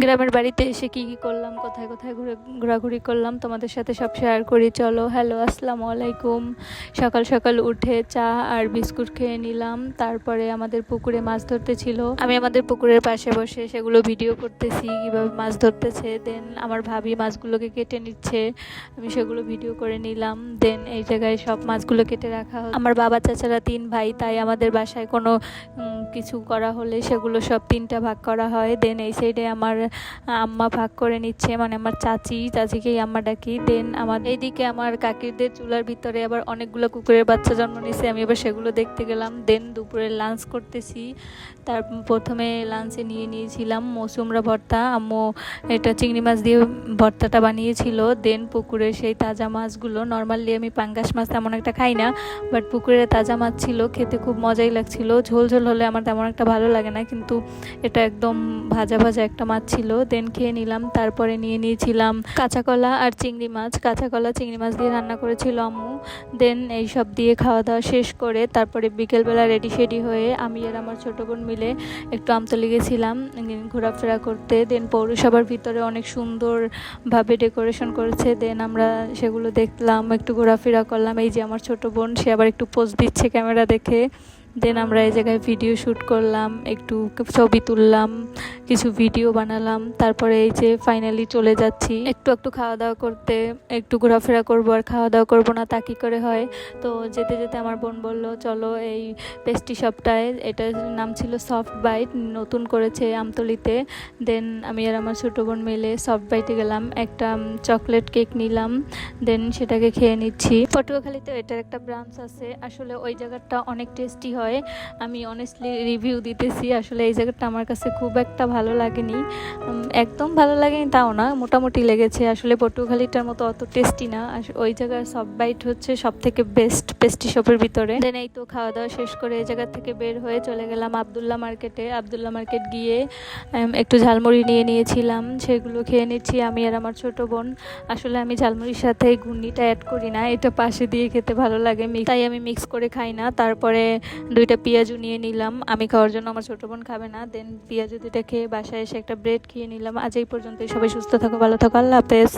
গ্রামের বাড়িতে এসে কি কি করলাম, কোথায় কোথায় ঘোরাঘুরি করলাম তোমাদের সাথে সব শেয়ার করি। চলো। হ্যালো, আসসালামু আলাইকুম। সকাল সকাল উঠে চা আর বিস্কুট খেয়ে নিলাম। তারপরে আমাদের পুকুরে মাছ ধরতে ছিল, আমি আমাদের পুকুরের পাশে বসে সেগুলো ভিডিও করতেছি কিভাবে মাছ ধরতেছে। দেন আমার ভাবি মাছগুলোকে কেটে নিচ্ছে, আমি সেগুলো ভিডিও করে নিলাম। দেন এই জায়গায় সব মাছগুলো কেটে রাখা হয়। আমার বাবা চাচারা 3 ভাই, তাই আমাদের বাসায় কোনো কিছু করা হলে সেগুলো সব 3টা ভাগ করা হয়। দেন এই সাইডে আমার আম্মা ভাগ করে নিচ্ছে, মানে আমার চাচিকেই আম্মা ডাকি। দেন আমার এইদিকে আমার কাকিরদের চুলার ভিতরে আবার অনেকগুলো কুকুরের বাচ্চা জন্ম নিয়েছে, আমি এবার সেগুলো দেখতে গেলাম। দেন দুপুরে লাঞ্চ করতেছি। তার প্রথমে লাঞ্চে নিয়েছিলাম মৌসুমরা ভর্তা, আম্মু এটা চিংড়ি মাছ দিয়ে ভর্তাটা বানিয়েছিল। দেন পুকুরে সেই তাজা মাছগুলো, নর্মালি আমি পাঙ্গাস মাছ তেমন একটা খাই না, বাট পুকুরে তাজা মাছ ছিল, খেতে খুব মজাই লাগছিল। ঝোল ঝোল হলে আমার তেমন একটা ভালো লাগে না, কিন্তু এটা একদম ভাজা ভাজা একটা মাছ ছিল। দেন খেয়ে নিলাম। তারপরে নিয়েছিলাম কাঁচা কলা আর চিংড়ি মাছ, কাঁচা কলা চিংড়ি মাছ দিয়ে রান্না করেছিল আম্মু। দেন এই সব দিয়ে খাওয়া দাওয়া শেষ করে তারপরে বিকেলবেলা রেডি হয়ে আমি আর আমার ছোটো বোন মিলে একটু আমতলী গেছিলাম ঘোরাফেরা করতে। দেন পৌরসভার ভিতরে অনেক সুন্দরভাবে ডেকোরেশন করেছে। দেন আমরা সেগুলো দেখলাম, একটু ঘোরাফেরা করলাম। এই যে আমার ছোটো বোন, সে আবার একটু পোজ দিচ্ছে ক্যামেরা দেখে। দেন আমরা এই জায়গায় ভিডিও শ্যুট করলাম, একটু ছবি তুললাম, কিছু ভিডিও বানালাম। তারপরে এই যে ফাইনালি চলে যাচ্ছি একটু খাওয়া দাওয়া করতে। একটু ঘোরাফেরা করবো আর খাওয়া দাওয়া করবো না, তা কী করে হয়। তো যেতে যেতে আমার বোন বলল চলো এই পেস্ট্রি শপটায়, এটার নাম ছিল সফট বাইট, নতুন করেছে আমতলিতে। দেন আমি আর আমার ছোটো বোন মিলে সফট বাইটে গেলাম, একটা চকলেট কেক নিলাম। দেন সেটাকে খেয়ে নিচ্ছি। পটুয়াখালীতে এটার একটা ব্রাঞ্চ আছে, আসলে ওই জায়গাটা অনেক টেস্টি হয়। আমি অনেস্টলি রিভিউ দিতেছি, আসলে এই জায়গাটা আমার কাছে খুব একটা ভালো লাগেনি, একদম ভালো লাগেনি তাও না, মোটামুটি লেগেছে। আসলে পটুয়াখালীটার মতো অত টেস্টি না। ওই জায়গার সফট বাইট হচ্ছে সব থেকে বেস্ট পেস্ট্রি শপের ভিতরে। দেন এই তো খাওয়া দাওয়া শেষ করে এই জায়গা থেকে বের হয়ে চলে গেলাম আবদুল্লাহ মার্কেটে। আবদুল্লাহ মার্কেট গিয়ে একটু ঝালমুড়ি নিয়েছিলাম, সেগুলো খেয়ে নিচ্ছি আমি আর আমার ছোটো বোন। আসলে আমি ঝালমুড়ির সাথে এই ঘুগনিটা অ্যাড করি না, এটা পাশে দিয়ে খেতে ভালো লাগে, তাই আমি মিক্স করে খাই না। তারপরে 2টা পেঁয়াজু নিয়ে নিলাম, আমি খাওয়ার জন্য, আমার ছোটো বোন খাবে না। দেন পেঁয়াজু 2টা খেয়ে বাসায় এসে একটা ব্রেড খেয়ে নিলাম। আজ এই পর্যন্তই, সবাই সুস্থ থাকো, ভালো থাকো, আল্লাহ হাফেজ।